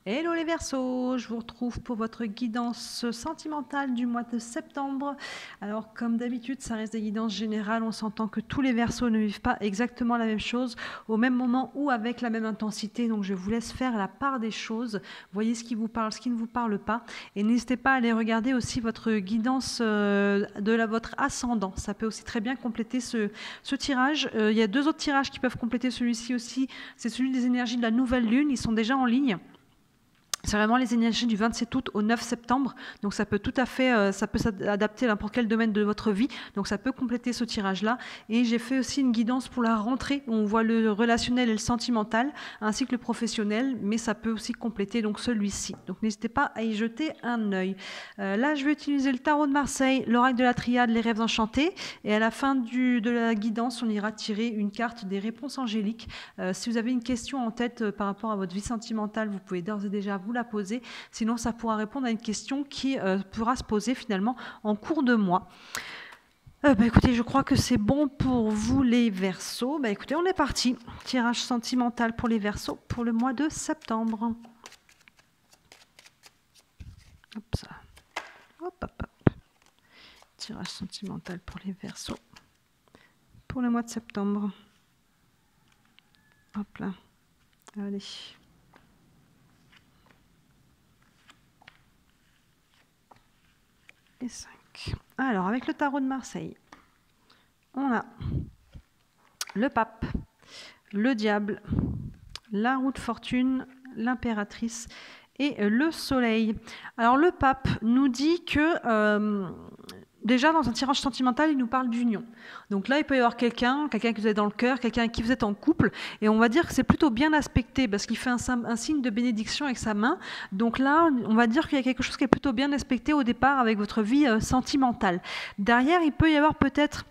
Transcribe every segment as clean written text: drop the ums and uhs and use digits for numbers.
Hello les Verseaux, je vous retrouve pour votre guidance sentimentale du mois de septembre. Alors comme d'habitude, ça reste des guidances générales, on s'entend que tous les Verseaux ne vivent pas exactement la même chose au même moment ou avec la même intensité, donc je vous laisse faire la part des choses, voyez ce qui vous parle, ce qui ne vous parle pas, et n'hésitez pas à aller regarder aussi votre guidance votre ascendant, ça peut aussi très bien compléter ce tirage. Il y a deux autres tirages qui peuvent compléter celui-ci aussi, c'est celui des énergies de la nouvelle lune, ils sont déjà en ligne. C'est vraiment les énergies du 27 août au 9 septembre, donc ça peut tout à fait, ça peut s'adapter à n'importe quel domaine de votre vie, donc ça peut compléter ce tirage-là. Et j'ai fait aussi une guidance pour la rentrée, où on voit le relationnel et le sentimental, ainsi que le professionnel, mais ça peut aussi compléter donc celui-ci. Donc n'hésitez pas à y jeter un œil. Là, je vais utiliser le tarot de Marseille, l'oracle de la triade, les rêves enchantés, et à la fin de la guidance, on ira tirer une carte des réponses angéliques. Si vous avez une question en tête par rapport à votre vie sentimentale, vous pouvez d'ores et déjà vous la poser, sinon ça pourra répondre à une question qui pourra se poser finalement en cours de mois. Écoutez, je crois que c'est bon pour vous les Verseaux. Écoutez, on est parti. Tirage sentimental pour les Verseaux pour le mois de septembre. Hop, ça. Hop, hop, hop. Tirage sentimental pour les Verseaux pour le mois de septembre. Hop là. Allez. Et 5. Alors, avec le tarot de Marseille, on a le pape, le diable, la roue de fortune, l'impératrice et le soleil. Alors, le pape nous dit que... déjà, dans un tirage sentimental, il nous parle d'union. Donc là, il peut y avoir quelqu'un que vous avez dans le cœur, quelqu'un avec qui vous êtes en couple, et on va dire que c'est plutôt bien aspecté, parce qu'il fait un signe de bénédiction avec sa main. Donc là, on va dire qu'il y a quelque chose qui est plutôt bien aspecté au départ avec votre vie sentimentale. Derrière, il peut y avoir peut-être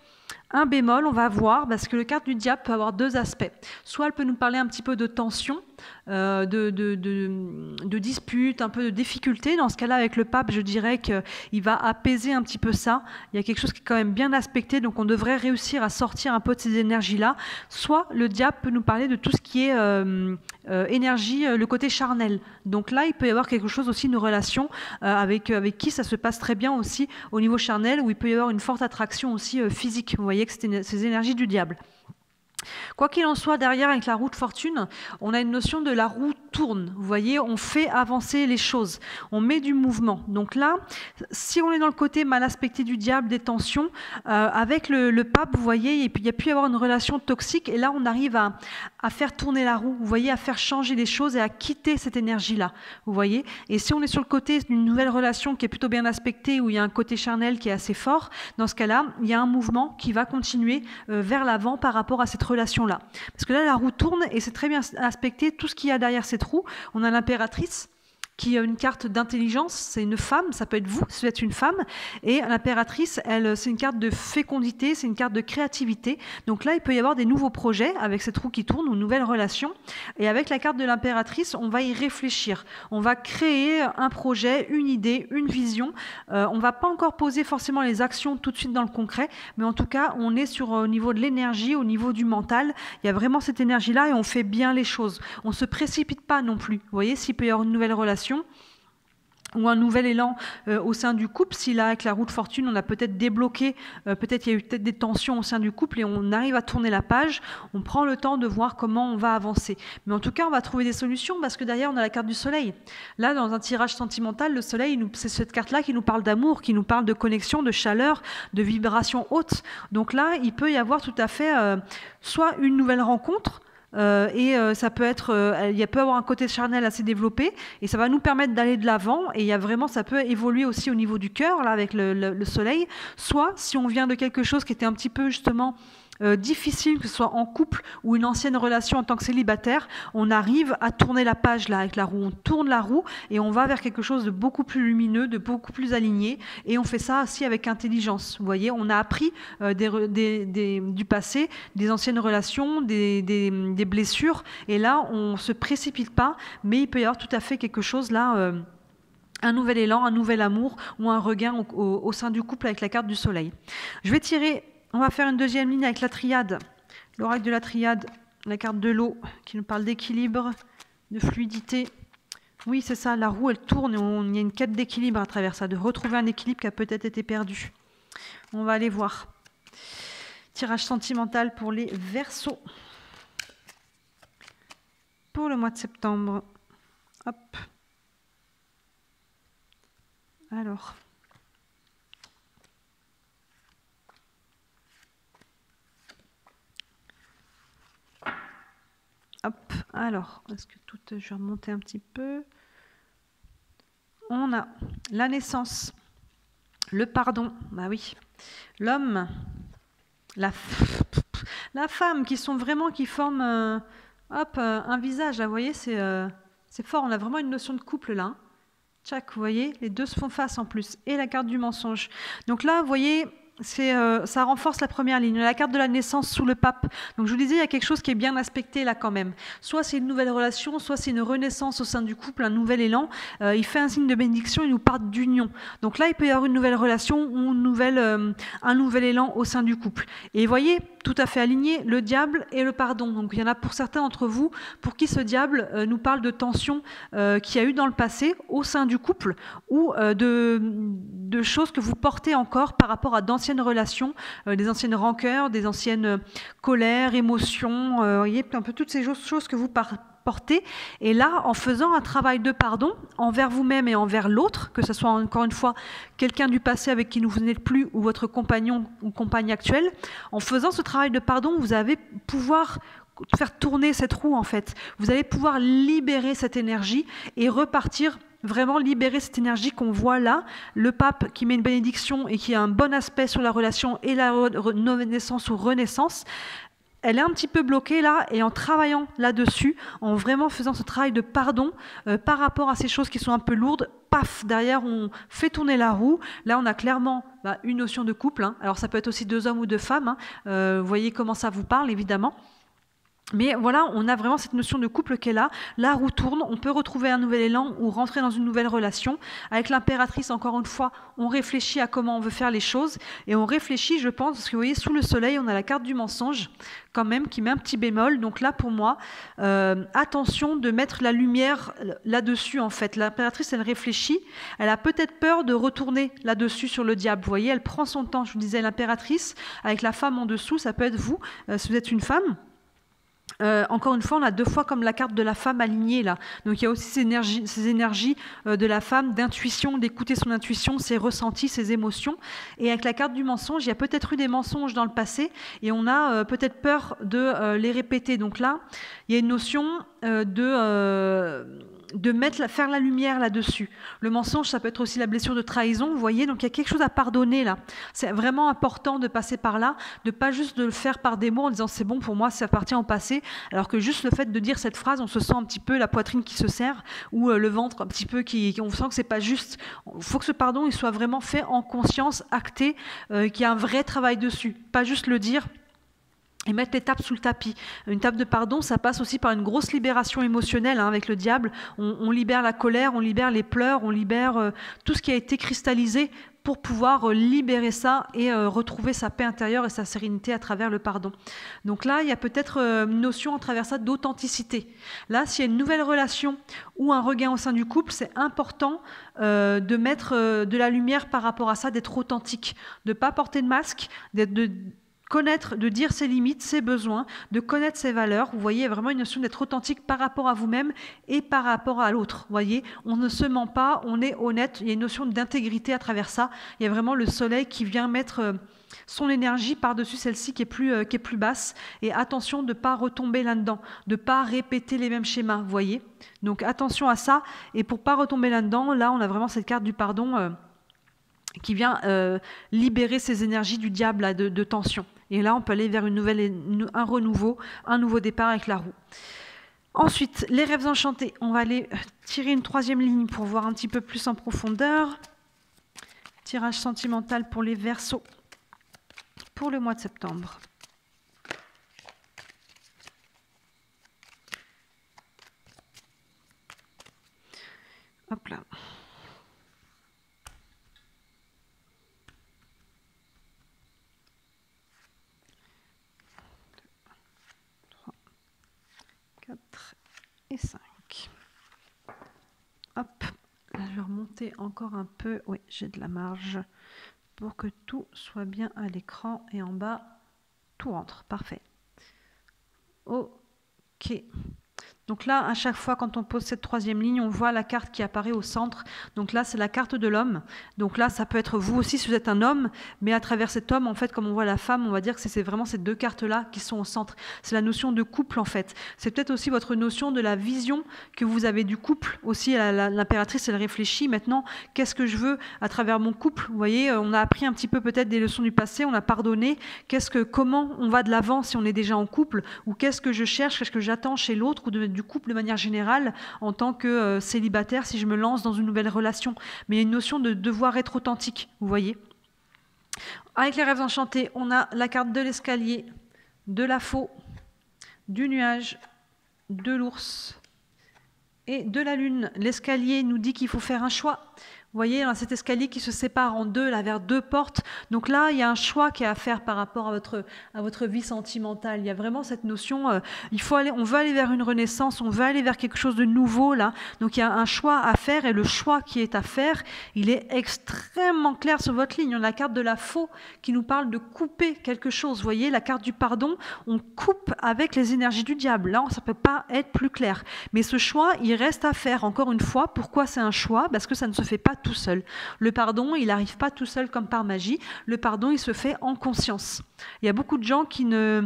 un bémol, on va voir, parce que le carte du diable peut avoir deux aspects. Soit elle peut nous parler un petit peu de tension, de dispute, un peu de difficulté. Dans ce cas-là, avec le pape, je dirais qu'il va apaiser un petit peu ça. Il y a quelque chose qui est quand même bien aspecté, donc on devrait réussir à sortir un peu de ces énergies-là. Soit le diable peut nous parler de tout ce qui est énergie, le côté charnel. Donc là, il peut y avoir quelque chose aussi, une relation avec qui ça se passe très bien aussi au niveau charnel, où il peut y avoir une forte attraction aussi physique. Vous voyez que c'est ces énergies du diable. Quoi qu'il en soit, derrière, avec la roue de fortune, on a une notion de la roue tourne. Vous voyez, on fait avancer les choses. On met du mouvement. Donc là, si on est dans le côté mal aspecté du diable, des tensions, avec le pape, vous voyez, il y a pu y avoir une relation toxique. Et là, on arrive à faire tourner la roue. Vous voyez, à faire changer les choses et à quitter cette énergie-là. Vous voyez. Et si on est sur le côté d'une nouvelle relation qui est plutôt bien aspectée, où il y a un côté charnel qui est assez fort, dans ce cas-là, il y a un mouvement qui va continuer vers l'avant par rapport à cette relation-là. Parce que là, la roue tourne et c'est très bien aspecté tout ce qu'il y a derrière cette roue. On a l'impératrice qui a une carte d'intelligence, c'est une femme, ça peut être vous, si vous êtes une femme, et l'impératrice, elle, c'est une carte de fécondité, c'est une carte de créativité. Donc là, il peut y avoir des nouveaux projets avec cette roue qui tourne ou une nouvelle relation. Et avec la carte de l'impératrice, on va y réfléchir. On va créer un projet, une idée, une vision. On ne va pas encore poser forcément les actions tout de suite dans le concret, mais en tout cas, on est sur au niveau de l'énergie, au niveau du mental. Il y a vraiment cette énergie-là et on fait bien les choses. On ne se précipite pas non plus. Vous voyez, s'il peut y avoir une nouvelle relation, ou un nouvel élan au sein du couple, si là avec la roue de fortune on a peut-être débloqué, peut-être il y a eu peut-être des tensions au sein du couple et on arrive à tourner la page, on prend le temps de voir comment on va avancer. Mais en tout cas on va trouver des solutions parce que derrière on a la carte du soleil. Là dans un tirage sentimental, le soleil c'est cette carte-là qui nous parle d'amour, qui nous parle de connexion, de chaleur, de vibration haute. Donc là il peut y avoir tout à fait soit une nouvelle rencontre, ça peut être, il peut avoir un côté charnel assez développé et ça va nous permettre d'aller de l'avant et il y a vraiment, ça peut évoluer aussi au niveau du cœur là avec le soleil. Soit si on vient de quelque chose qui était un petit peu justement difficile, que ce soit en couple ou une ancienne relation en tant que célibataire, on arrive à tourner la page là avec la roue. On tourne la roue et on va vers quelque chose de beaucoup plus lumineux, de beaucoup plus aligné. Et on fait ça aussi avec intelligence. Vous voyez, on a appris du passé, des anciennes relations, des blessures. Et là, on ne se précipite pas, mais il peut y avoir tout à fait quelque chose là... un nouvel élan, un nouvel amour ou un regain au sein du couple avec la carte du soleil. Je vais tirer, on va faire une deuxième ligne avec la triade, l'oracle de la triade, la carte de l'eau qui nous parle d'équilibre, de fluidité, Oui, c'est ça, la roue, elle tourne et il y a une quête d'équilibre à travers ça, de retrouver un équilibre qui a peut-être été perdu. On va aller voir. Tirage sentimental pour les Verseaux. Pour le mois de septembre. Hop. Alors. Hop. Alors, est-ce que tout... Je vais remonter un petit peu. On a la naissance, le pardon, bah oui, l'homme, la femme, qui sont vraiment, qui forment un visage, là, vous voyez, c'est fort, on a vraiment une notion de couple là. Tchac, vous voyez, les deux se font face en plus, et la carte du mensonge. Donc là, vous voyez, ça renforce la première ligne, la carte de la naissance sous le pape. Donc je vous disais, il y a quelque chose qui est bien aspecté là quand même. Soit c'est une nouvelle relation, soit c'est une renaissance au sein du couple, un nouvel élan. Il fait un signe de bénédiction, il nous parle d'union. Donc là, il peut y avoir une nouvelle relation ou un nouvel élan au sein du couple. Et vous voyez, tout à fait aligné, le diable et le pardon. Donc il y en a pour certains d'entre vous pour qui ce diable nous parle de tensions qu'il y a eu dans le passé au sein du couple ou de choses que vous portez encore par rapport à d'anciennes relations, des anciennes rancœurs, des anciennes colères, émotions, vous voyez, un peu toutes ces choses que vous portez. Et là, en faisant un travail de pardon envers vous-même et envers l'autre, que ce soit encore une fois quelqu'un du passé avec qui vous n'êtes plus ou votre compagnon ou compagne actuelle, en faisant ce travail de pardon, vous allez pouvoir faire tourner cette roue en fait. Vous allez pouvoir libérer cette énergie et repartir vraiment libérer cette énergie qu'on voit là, le pape qui met une bénédiction et qui a un bon aspect sur la relation et la naissance ou renaissance. Elle est un petit peu bloquée là, et en travaillant là-dessus, en vraiment faisant ce travail de pardon par rapport à ces choses qui sont un peu lourdes, paf, derrière on fait tourner la roue. Là on a clairement une notion de couple, hein. Alors ça peut être aussi 2 hommes ou 2 femmes, hein. Vous voyez comment ça vous parle évidemment. Mais voilà, on a vraiment cette notion de couple qui est là. La roue tourne, on peut retrouver un nouvel élan ou rentrer dans une nouvelle relation. Avec l'impératrice, encore une fois, on réfléchit à comment on veut faire les choses. Et on réfléchit, je pense, parce que vous voyez, sous le soleil, on a la carte du mensonge, quand même, qui met un petit bémol. Donc là, pour moi, attention de mettre la lumière là-dessus, en fait. L'impératrice, elle réfléchit. Elle a peut-être peur de retourner là-dessus sur le diable. Vous voyez, elle prend son temps. Je vous disais, l'impératrice, avec la femme en dessous, ça peut être vous, si vous êtes une femme. Encore une fois, on a 2 fois comme la carte de la femme alignée là. Donc il y a aussi ces énergies de la femme, d'intuition, d'écouter son intuition, ses ressentis, ses émotions. Et avec la carte du mensonge, il y a peut-être eu des mensonges dans le passé et on a peut-être peur de les répéter. Donc là, il y a une notion faire la lumière là-dessus. Le mensonge, ça peut être aussi la blessure de trahison, vous voyez, donc il y a quelque chose à pardonner là. C'est vraiment important de passer par là, de pas juste de le faire par des mots en disant c'est bon pour moi, ça appartient au passé, alors que juste le fait de dire cette phrase, on se sent un petit peu la poitrine qui se serre ou le ventre un petit peu on sent que c'est pas juste. Il faut que ce pardon il soit vraiment fait en conscience, acté, qu'il y a un vrai travail dessus, pas juste le dire et mettre l'étape sous le tapis. Une table de pardon, ça passe aussi par une grosse libération émotionnelle hein, avec le diable. On libère la colère, on libère les pleurs, on libère tout ce qui a été cristallisé pour pouvoir libérer ça et retrouver sa paix intérieure et sa sérénité à travers le pardon. Donc là, il y a peut-être une notion à travers ça d'authenticité. Là, s'il y a une nouvelle relation ou un regain au sein du couple, c'est important de mettre de la lumière par rapport à ça, d'être authentique, de ne pas porter de masque, de connaître, de dire ses limites, ses besoins, de connaître ses valeurs. Vous voyez, il y a vraiment une notion d'être authentique par rapport à vous-même et par rapport à l'autre. Vous voyez, on ne se ment pas, on est honnête. Il y a une notion d'intégrité à travers ça. Il y a vraiment le soleil qui vient mettre son énergie par-dessus celle-ci qui est plus basse. Et attention de ne pas retomber là-dedans, de ne pas répéter les mêmes schémas. Vous voyez, donc attention à ça. Et pour ne pas retomber là-dedans, là, on a vraiment cette carte du pardon qui vient libérer ces énergies du diable là, de tension. Et là, on peut aller vers un renouveau, un nouveau départ avec la roue. Ensuite, les rêves enchantés. On va aller tirer une 3e ligne pour voir un petit peu plus en profondeur. Tirage sentimental pour les Verseaux pour le mois de septembre. Hop là. 4 et 5. monter encore un peu. Oui, j'ai de la marge pour que tout soit bien à l'écran et en bas, tout rentre. Parfait. Ok. Donc là, à chaque fois, quand on pose cette troisième ligne, on voit la carte qui apparaît au centre. Donc là, c'est la carte de l'homme. Donc là, ça peut être vous aussi si vous êtes un homme, mais à travers cet homme, en fait, comme on voit la femme, on va dire que c'est vraiment ces deux cartes-là qui sont au centre. C'est la notion de couple, en fait. C'est peut-être aussi votre notion de la vision que vous avez du couple. Aussi, l'impératrice, elle réfléchit maintenant, qu'est-ce que je veux à travers mon couple? Vous voyez, on a appris un petit peu peut-être des leçons du passé, on a pardonné. Comment on va de l'avant si on est déjà en couple? Ou qu'est-ce que je cherche, qu'est-ce que j'attends chez l'autre ou du couple de manière générale en tant que célibataire si je me lance dans une nouvelle relation. Mais il y a une notion de devoir être authentique, vous voyez. Avec les rêves enchantés, on a la carte de l'escalier, de la faux, du nuage, de l'ours et de la lune. L'escalier nous dit qu'il faut faire un choix. Vous voyez, dans cet escalier qui se sépare en deux, là, vers deux portes. Donc là, il y a un choix qui est à faire par rapport à votre vie sentimentale. Il y a vraiment cette notion, on veut aller vers une renaissance, on veut aller vers quelque chose de nouveau, là. Donc il y a un choix à faire et le choix qui est à faire, il est extrêmement clair sur votre ligne. On a la carte de la faux qui nous parle de couper quelque chose. Vous voyez, la carte du pardon, on coupe avec les énergies du diable. Là, ça ne peut pas être plus clair. Mais ce choix, il reste à faire. Encore une fois, pourquoi c'est un choix? Parce que ça ne se fait pas tout seul. Le pardon, il n'arrive pas tout seul comme par magie. Le pardon, il se fait en conscience. Il y a beaucoup de gens qui ne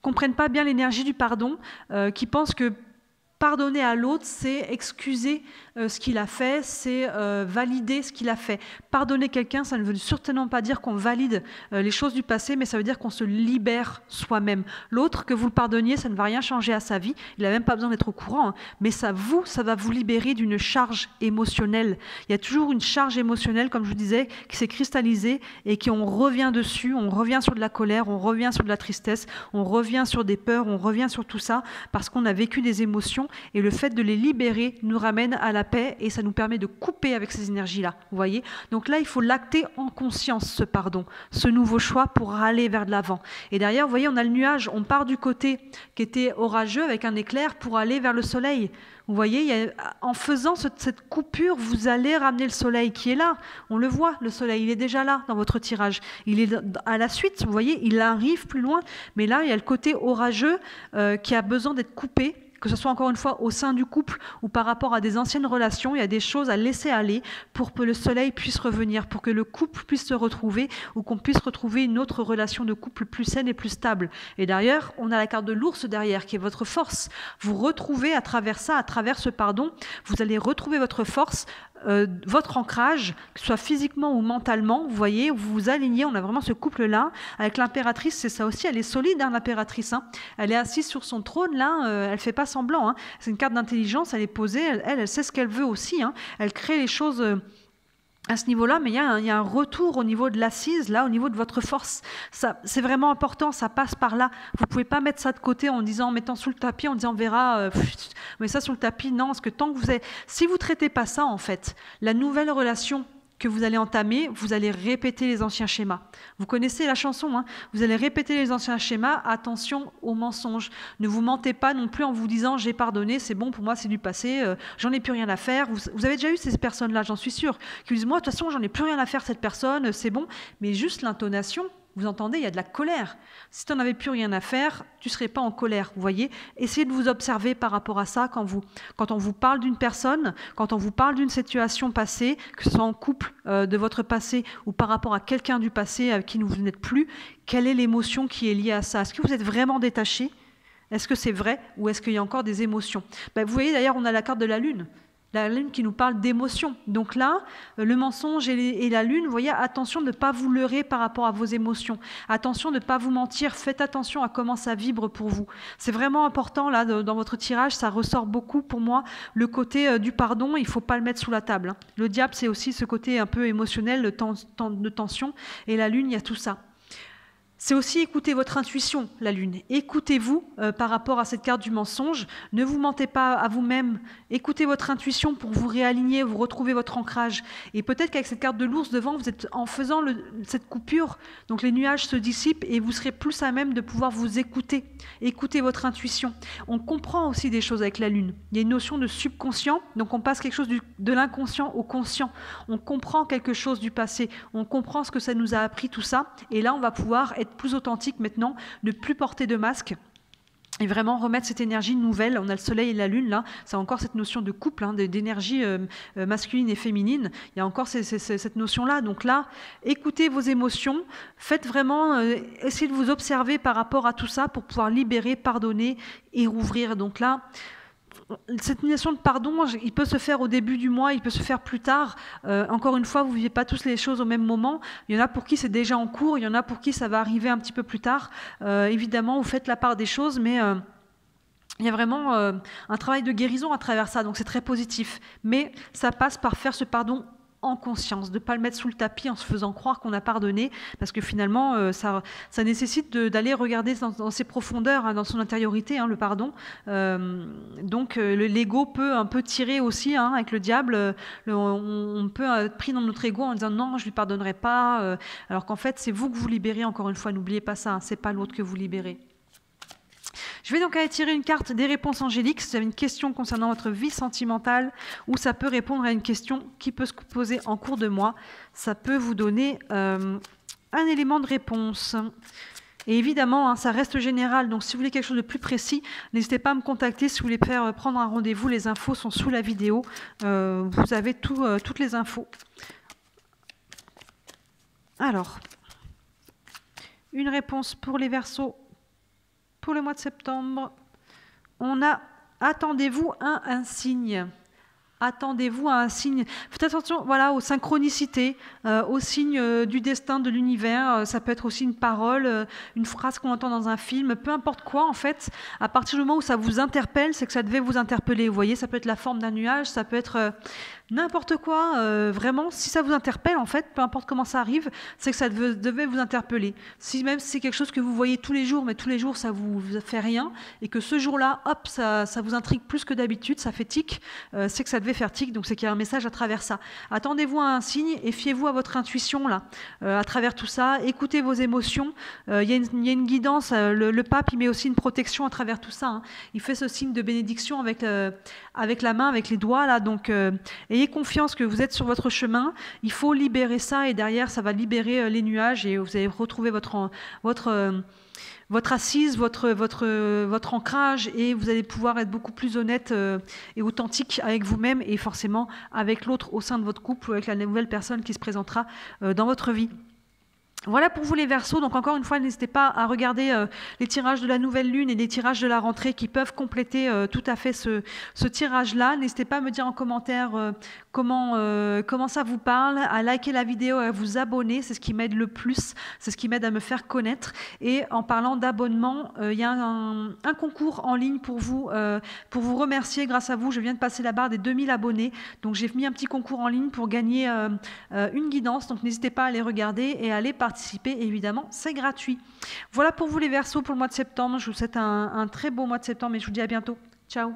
comprennent pas bien l'énergie du pardon, qui pensent que pardonner à l'autre, c'est excuser ce qu'il a fait, c'est valider ce qu'il a fait. Pardonner quelqu'un, ça ne veut certainement pas dire qu'on valide les choses du passé, mais ça veut dire qu'on se libère soi-même. L'autre, que vous le pardonniez, ça ne va rien changer à sa vie. Il n'a même pas besoin d'être au courant, hein, mais ça va vous libérer d'une charge émotionnelle. Il y a toujours une charge émotionnelle, comme je vous disais, qui s'est cristallisée et on revient dessus, on revient sur de la colère, on revient sur de la tristesse, on revient sur des peurs, on revient sur tout ça, parce qu'on a vécu des émotions. Et le fait de les libérer nous ramène à la paix et ça nous permet de couper avec ces énergies-là. Vous voyez? Donc là, il faut l'acter en conscience, ce pardon, ce nouveau choix pour aller vers de l'avant. Et derrière, vous voyez, on a le nuage. On part du côté qui était orageux avec un éclair pour aller vers le soleil. Vous voyez, en faisant cette coupure, vous allez ramener le soleil qui est là. On le voit, le soleil, il est déjà là dans votre tirage. Il est à la suite, vous voyez, il arrive plus loin. Mais là, il y a le côté orageux qui a besoin d'être coupé. Que ce soit encore une fois au sein du couple ou par rapport à des anciennes relations, il y a des choses à laisser aller pour que le soleil puisse revenir, pour que le couple puisse se retrouver ou qu'on puisse retrouver une autre relation de couple plus saine et plus stable. Et d'ailleurs, on a la carte de l'ours derrière qui est votre force. Vous retrouvez à travers ça, à travers ce pardon, vous allez retrouver votre force, votre ancrage, que ce soit physiquement ou mentalement, vous voyez, vous vous alignez, on a vraiment ce couple-là. Avec l'impératrice, c'est ça aussi, elle est solide, hein, l'impératrice. Hein. Elle est assise sur son trône, là, elle ne fait pas semblant. Hein. C'est une carte d'intelligence, elle est posée, elle sait ce qu'elle veut aussi. Hein. Elle crée les choses à ce niveau-là, mais il y a un retour au niveau de l'assise, là, au niveau de votre force. C'est vraiment important, ça passe par là. Vous ne pouvez pas mettre ça de côté en mettant sous le tapis, en disant on verra, mais ça sous le tapis, non, parce que tant que si vous ne traitez pas ça, en fait, la nouvelle relation que vous allez entamer, vous allez répéter les anciens schémas. Vous connaissez la chanson, hein, vous allez répéter les anciens schémas, attention aux mensonges. Ne vous mentez pas non plus en vous disant j'ai pardonné, c'est bon, pour moi c'est du passé, j'en ai plus rien à faire. Vous avez déjà eu ces personnes-là, j'en suis sûre, qui vous disent moi de toute façon j'en ai plus rien à faire cette personne, c'est bon, mais juste l'intonation. Vous entendez, il y a de la colère. Si tu n'en avais plus rien à faire, tu ne serais pas en colère, vous voyez. Essayez de vous observer par rapport à ça quand on vous parle d'une personne, quand on vous parle d'une situation passée, que ce soit en couple de votre passé ou par rapport à quelqu'un du passé avec qui vous n'êtes plus, quelle est l'émotion qui est liée à ça? Est-ce que vous êtes vraiment détaché? Est-ce que c'est vrai ou est-ce qu'il y a encore des émotions? Vous voyez d'ailleurs, on a la carte de la lune. La lune qui nous parle d'émotion. Donc là, le mensonge et la lune, vous voyez, attention de ne pas vous leurrer par rapport à vos émotions. Attention de ne pas vous mentir. Faites attention à comment ça vibre pour vous. C'est vraiment important, là, dans votre tirage, ça ressort beaucoup pour moi. Le côté du pardon, il ne faut pas le mettre sous la table. Hein. Le diable, c'est aussi ce côté un peu émotionnel, de tension. Et la lune, il y a tout ça. C'est aussi écouter votre intuition, la Lune. Écoutez-vous par rapport à cette carte du mensonge. Ne vous mentez pas à vous-même. Écoutez votre intuition pour vous réaligner, vous retrouver votre ancrage. Et peut-être qu'avec cette carte de l'ours devant, vous êtes en faisant cette coupure, donc les nuages se dissipent et vous serez plus à même de pouvoir vous écouter. Écoutez votre intuition. On comprend aussi des choses avec la Lune. Il y a une notion de subconscient, donc on passe quelque chose de l'inconscient au conscient. On comprend quelque chose du passé. On comprend ce que ça nous a appris, tout ça. Et là, on va pouvoir être plus authentique maintenant, ne plus porter de masque et vraiment remettre cette énergie nouvelle. On a le soleil et la lune là, c'est encore cette notion de couple, hein, d'énergie masculine et féminine. Il y a encore cette notion-là. Donc là, écoutez vos émotions, faites vraiment, essayez de vous observer par rapport à tout ça pour pouvoir libérer, pardonner et rouvrir. Donc là, cette notion de pardon, il peut se faire au début du mois, il peut se faire plus tard. Encore une fois, vous ne vivez pas tous les choses au même moment. Il y en a pour qui c'est déjà en cours, il y en a pour qui ça va arriver un petit peu plus tard. Évidemment, vous faites la part des choses, mais il y a vraiment un travail de guérison à travers ça, donc c'est très positif. Mais ça passe par faire ce pardon en conscience, de ne pas le mettre sous le tapis en se faisant croire qu'on a pardonné, parce que finalement, ça nécessite d'aller regarder dans ses profondeurs, hein, dans son intériorité, hein, le pardon. Donc, l'ego peut un peu tirer aussi, hein, avec le diable. On peut être pris dans notre ego en disant non, je ne lui pardonnerai pas, alors qu'en fait, c'est vous que vous libérez, encore une fois, n'oubliez pas ça, hein, ce n'est pas l'autre que vous libérez. Je vais donc aller tirer une carte des réponses angéliques. Si vous avez une question concernant votre vie sentimentale ou ça peut répondre à une question qui peut se poser en cours de mois, ça peut vous donner un élément de réponse. Et évidemment, hein, ça reste général, donc si vous voulez quelque chose de plus précis, n'hésitez pas à me contacter. Si vous voulez faire prendre un rendez-vous, les infos sont sous la vidéo. Vous avez toutes les infos. Alors, une réponse pour les Verseaux. Pour le mois de septembre, on a « Attendez-vous à un signe ». Attendez-vous à un signe. Faites attention, voilà, aux synchronicités, aux signes du destin, de l'univers. Ça peut être aussi une parole, une phrase qu'on entend dans un film, peu importe quoi en fait. À partir du moment où ça vous interpelle, c'est que ça devait vous interpeller. Vous voyez, ça peut être la forme d'un nuage, ça peut être n'importe quoi. Vraiment, si ça vous interpelle en fait, peu importe comment ça arrive, c'est que ça devait vous interpeller. Même si c'est quelque chose que vous voyez tous les jours, mais tous les jours ça vous fait rien, et que ce jour-là, hop, ça vous intrigue plus que d'habitude, ça fait tic, c'est que ça devait faire tic, donc c'est qu'il y a un message à travers ça. Attendez-vous à un signe et fiez-vous à votre intuition là, à travers tout ça. Écoutez vos émotions. Il y a une guidance. Le pape, il met aussi une protection à travers tout ça. Hein. Il fait ce signe de bénédiction avec la main, avec les doigts là. Donc, ayez confiance que vous êtes sur votre chemin. Il faut libérer ça et derrière, ça va libérer les nuages et vous allez retrouver votre assise, votre ancrage et vous allez pouvoir être beaucoup plus honnête et authentique avec vous-même et forcément avec l'autre au sein de votre couple ou avec la nouvelle personne qui se présentera dans votre vie. Voilà pour vous les Verseaux, donc encore une fois, n'hésitez pas à regarder les tirages de la nouvelle lune et les tirages de la rentrée qui peuvent compléter tout à fait ce tirage-là. N'hésitez pas à me dire en commentaire comment ça vous parle, à liker la vidéo, à vous abonner, c'est ce qui m'aide le plus, c'est ce qui m'aide à me faire connaître. Et en parlant d'abonnement, il y a un concours en ligne pour vous remercier. Grâce à vous, je viens de passer la barre des 2000 abonnés, donc j'ai mis un petit concours en ligne pour gagner une guidance, donc n'hésitez pas à aller regarder et à aller participer, évidemment, c'est gratuit. Voilà pour vous les Verseaux pour le mois de septembre. Je vous souhaite un très beau mois de septembre et je vous dis à bientôt. Ciao.